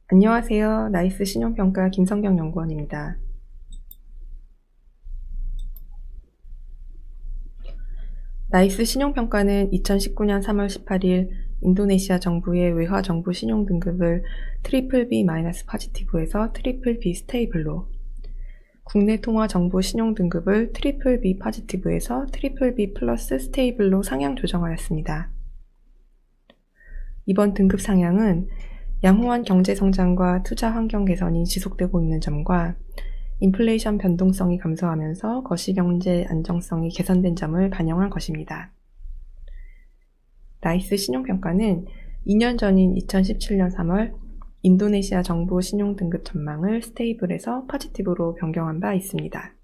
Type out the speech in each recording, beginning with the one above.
안녕하세요. 나이스 신용평가 김성경 연구원입니다. 나이스 신용평가는 2019년 3월 18일 인도네시아 정부의 외화 정부 신용 등급을 BBB- 포지티브에서 BBB 스테이블로, 국내 통화 정부 신용 등급을 BBB 포지티브에서 BBB 플러스 스테이블로 상향 조정하였습니다. 이번 등급 상향은 양호한 경제 성장과 투자 환경 개선이 지속되고 있는 점과 인플레이션 변동성이 감소하면서 거시경제 안정성이 개선된 점을 반영한 것입니다. 나이스 신용평가는 2년 전인 2017년 3월 인도네시아 정부 신용등급 전망을 스테이블에서 포지티브로 변경한 바 있습니다.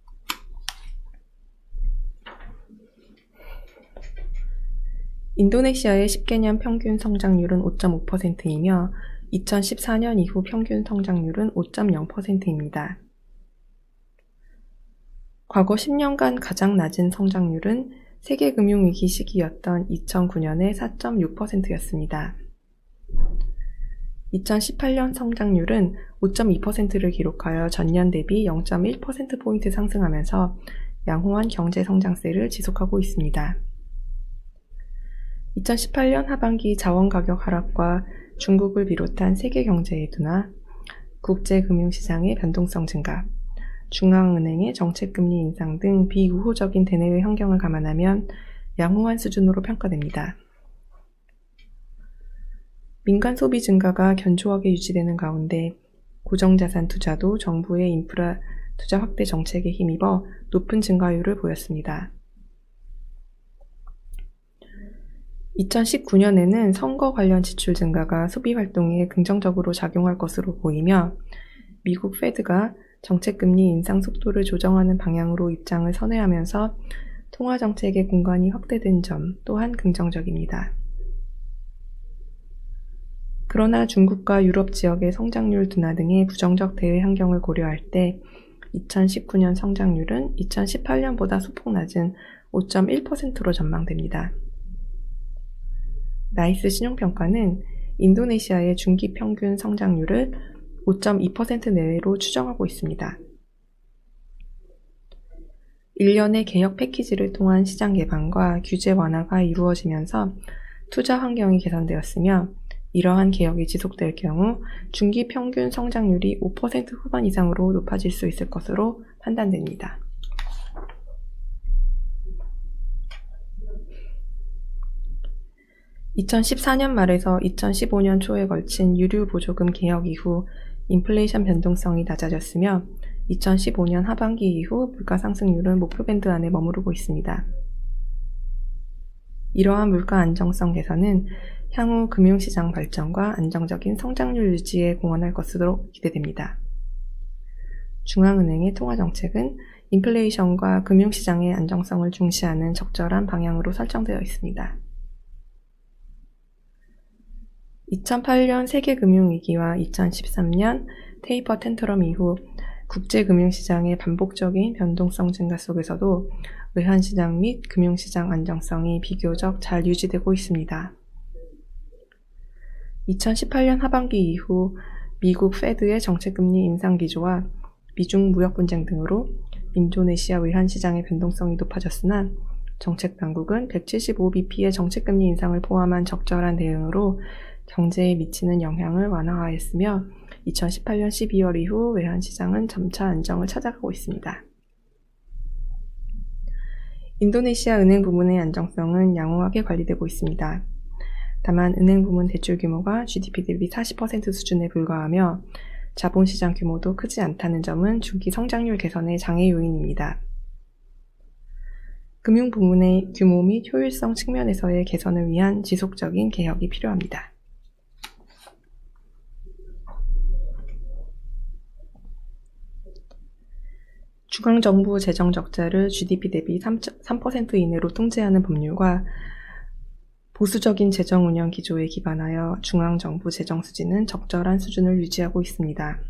인도네시아의 10개년 평균 성장률은 5.5%이며 2014년 이후 평균 성장률은 5.0%입니다. 과거 10년간 가장 낮은 성장률은 세계금융위기 시기였던 2009년의 4.6%였습니다. 2018년 성장률은 5.2%를 기록하여 전년 대비 0.1%포인트 상승하면서 양호한 경제 성장세를 지속하고 있습니다. 2018년 하반기 자원가격 하락과 중국을 비롯한 세계 경제의 둔화, 국제금융시장의 변동성 증가, 중앙은행의 정책금리 인상 등 비우호적인 대내외 환경을 감안하면 양호한 수준으로 평가됩니다. 민간 소비 증가가 견조하게 유지되는 가운데 고정자산 투자도 정부의 인프라 투자 확대 정책에 힘입어 높은 증가율을 보였습니다. 2019년에는 선거 관련 지출 증가가 소비 활동에 긍정적으로 작용할 것으로 보이며 미국 페드가 정책금리 인상 속도를 조정하는 방향으로 입장을 선회하면서 통화정책의 공간이 확대된 점 또한 긍정적입니다. 그러나 중국과 유럽 지역의 성장률 둔화 등의 부정적 대외 환경을 고려할 때 2019년 성장률은 2018년보다 소폭 낮은 5.1%로 전망됩니다. 나이스 신용평가는 인도네시아의 중기 평균 성장률을 5.2% 내외로 추정하고 있습니다. 일련의 개혁 패키지를 통한 시장 개방과 규제 완화가 이루어지면서 투자 환경이 개선되었으며 이러한 개혁이 지속될 경우 중기 평균 성장률이 5% 후반 이상으로 높아질 수 있을 것으로 판단됩니다. (2014년) 말에서 2015년 초에 걸친 유류 보조금 개혁 이후 인플레이션 변동성이 낮아졌으며 2015년 하반기 이후 물가 상승률은 목표 밴드 안에 머무르고 있습니다. 이러한 물가 안정성 개선은 향후 금융시장 발전과 안정적인 성장률 유지에 공헌할 것으로 기대됩니다. 중앙은행의 통화정책은 인플레이션과 금융시장의 안정성을 중시하는 적절한 방향으로 설정되어 있습니다. 2008년 세계금융위기와 2013년 테이퍼 텐트럼 이후 국제금융시장의 반복적인 변동성 증가 속에서도 외환시장 및 금융시장 안정성이 비교적 잘 유지되고 있습니다. 2018년 하반기 이후 미국 페드의 정책금리 인상 기조와 미중 무역 분쟁 등으로 인도네시아 외환시장의 변동성이 높아졌으나 정책당국은 175bp의 정책금리 인상을 포함한 적절한 대응으로 경제에 미치는 영향을 완화하였으며 2018년 12월 이후 외환시장은 점차 안정을 찾아가고 있습니다. 인도네시아 은행 부문의 안정성은 양호하게 관리되고 있습니다. 다만 은행 부문 대출 규모가 GDP 대비 40% 수준에 불과하며 자본시장 규모도 크지 않다는 점은 중기 성장률 개선의 장애 요인입니다. 금융 부문의 규모 및 효율성 측면에서의 개선을 위한 지속적인 개혁이 필요합니다. 중앙정부 재정 적자를 GDP 대비 3% 이내로 통제하는 법률과 보수적인 재정 운영 기조에 기반하여 중앙정부 재정 수지는 적절한 수준을 유지하고 있습니다.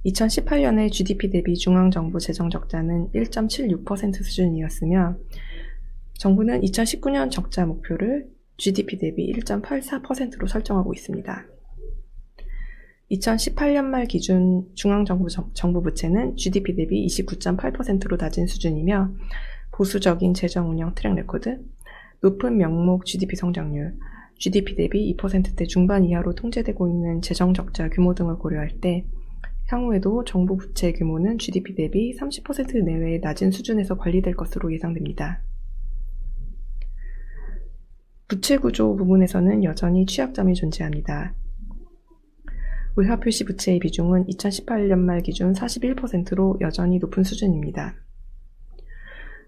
2018년에 GDP 대비 중앙정부 재정 적자는 1.76% 수준이었으며 정부는 2019년 적자 목표를 GDP 대비 1.84%로 설정하고 있습니다. 2018년 말 기준 중앙정부 정부 부채는 GDP 대비 29.8%로 낮은 수준이며 보수적인 재정 운영 트랙 레코드, 높은 명목 GDP 성장률, GDP 대비 2%대 중반 이하로 통제되고 있는 재정 적자 규모 등을 고려할 때 향후에도 정부 부채 규모는 GDP 대비 30% 내외의 낮은 수준에서 관리될 것으로 예상됩니다. 부채 구조 부분에서는 여전히 취약점이 존재합니다. 외화 표시 부채의 비중은 2018년 말 기준 41%로 여전히 높은 수준입니다.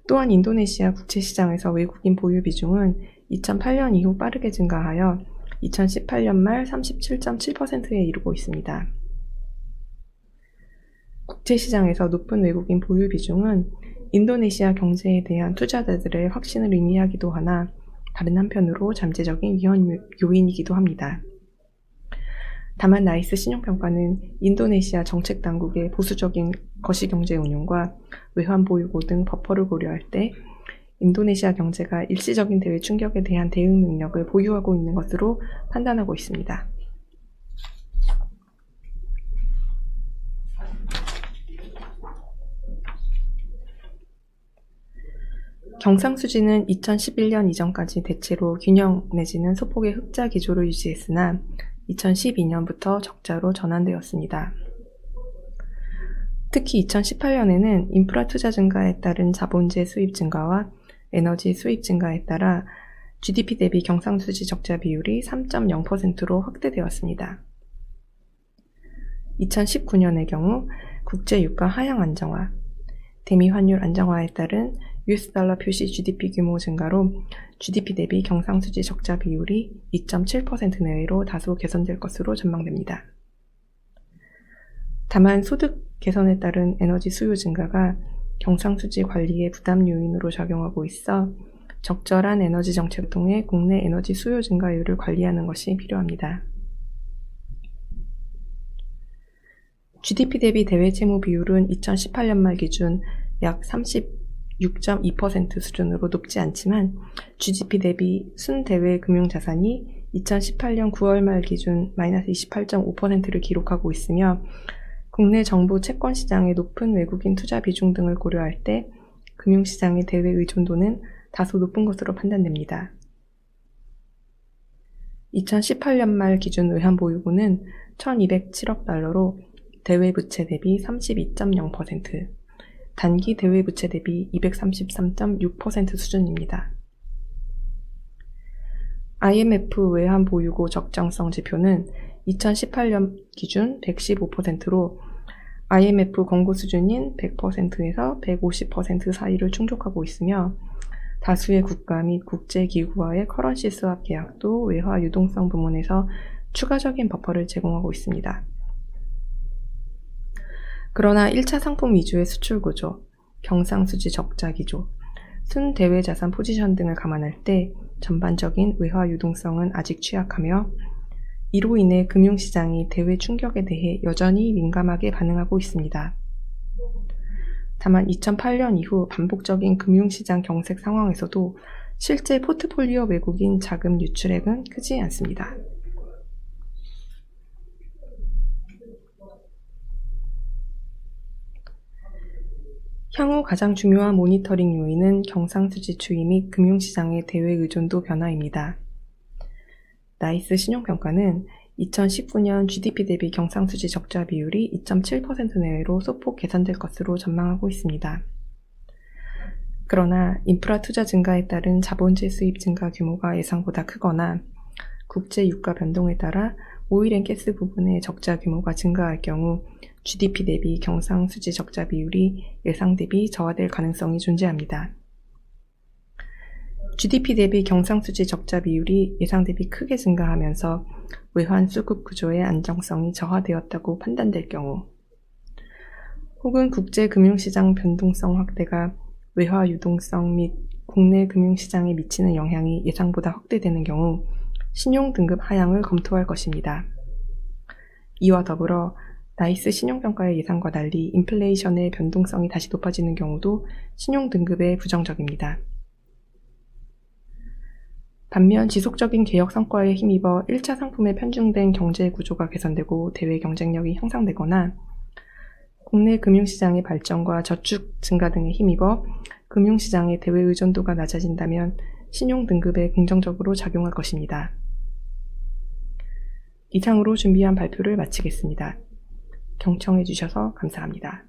또한 인도네시아 국채 시장에서 외국인 보유 비중은 2008년 이후 빠르게 증가하여 2018년 말 37.7%에 이르고 있습니다. 국채 시장에서 높은 외국인 보유 비중은 인도네시아 경제에 대한 투자자들의 확신을 의미하기도 하나 다른 한편으로 잠재적인 위험 요인이기도 합니다. 다만 나이스 신용평가는 인도네시아 정책당국의 보수적인 거시경제 운용과 외환 보유고 등 버퍼를 고려할 때 인도네시아 경제가 일시적인 대외 충격에 대한 대응 능력을 보유하고 있는 것으로 판단하고 있습니다. 경상수지는 2011년 이전까지 대체로 균형 내지는 소폭의 흑자 기조를 유지했으나 2012년부터 적자로 전환되었습니다. 특히 2018년에는 인프라 투자 증가에 따른 자본재 수입 증가와 에너지 수입 증가에 따라 GDP 대비 경상수지 적자 비율이 3.0%로 확대되었습니다. 2019년의 경우 국제 유가 하향 안정화, 대미 환율 안정화에 따른 US 달러 표시 GDP 규모 증가로 GDP 대비 경상수지 적자 비율이 2.7% 내외로 다소 개선될 것으로 전망됩니다. 다만 소득 개선에 따른 에너지 수요 증가가 경상수지 관리의 부담 요인으로 작용하고 있어 적절한 에너지 정책을 통해 국내 에너지 수요 증가율을 관리하는 것이 필요합니다. GDP 대비 대외 채무 비율은 2018년 말 기준 약 36.2% 수준으로 높지 않지만 GDP 대비 순대외 금융자산이 2018년 9월 말 기준 마이너스 28.5%를 기록하고 있으며 국내 정부 채권 시장의 높은 외국인 투자 비중 등을 고려할 때 금융시장의 대외 의존도는 다소 높은 것으로 판단됩니다. 2018년 말 기준 외환보유고는 1,207억 달러로 대외 부채 대비 32.0%, 단기 대외 부채 대비 233.6% 수준입니다. IMF 외환보유고 적정성 지표는 2018년 기준 115%로 IMF 권고 수준인 100%에서 150% 사이를 충족하고 있으며 다수의 국가 및 국제기구와의 커런시 스왑 계약도 외화 유동성 부문에서 추가적인 버퍼를 제공하고 있습니다. 그러나 1차 상품 위주의 수출 구조, 경상수지 적자 기조, 순대외 자산 포지션 등을 감안할 때 전반적인 외화 유동성은 아직 취약하며 이로 인해 금융시장이 대외 충격에 대해 여전히 민감하게 반응하고 있습니다. 다만 2008년 이후 반복적인 금융시장 경색 상황에서도 실제 포트폴리오 외국인 자금 유출액은 크지 않습니다. 향후 가장 중요한 모니터링 요인은 경상수지 추이 및 금융시장의 대외 의존도 변화입니다. 나이스 신용평가는 2019년 GDP 대비 경상수지 적자 비율이 2.7% 내외로 소폭 개선될 것으로 전망하고 있습니다. 그러나 인프라 투자 증가에 따른 자본재 수입 증가 규모가 예상보다 크거나 국제 유가 변동에 따라 오일앤가스 부분의 적자 규모가 증가할 경우 GDP 대비 경상수지 적자 비율이 예상 대비 저하될 가능성이 존재합니다. GDP 대비 경상수지 적자 비율이 예상 대비 크게 증가하면서 외환 수급 구조의 안정성이 저하되었다고 판단될 경우, 혹은 국제 금융시장 변동성 확대가 외화 유동성 및 국내 금융시장에 미치는 영향이 예상보다 확대되는 경우 신용등급 하향을 검토할 것입니다. 이와 더불어 나이스 신용평가의 예상과 달리 인플레이션의 변동성이 다시 높아지는 경우도 신용등급에 부정적입니다. 반면 지속적인 개혁 성과에 힘입어 1차 상품에 편중된 경제 구조가 개선되고 대외 경쟁력이 향상되거나 국내 금융시장의 발전과 저축 증가 등에 힘입어 금융시장의 대외 의존도가 낮아진다면 신용 등급에 긍정적으로 작용할 것입니다. 이상으로 준비한 발표를 마치겠습니다. 경청해 주셔서 감사합니다.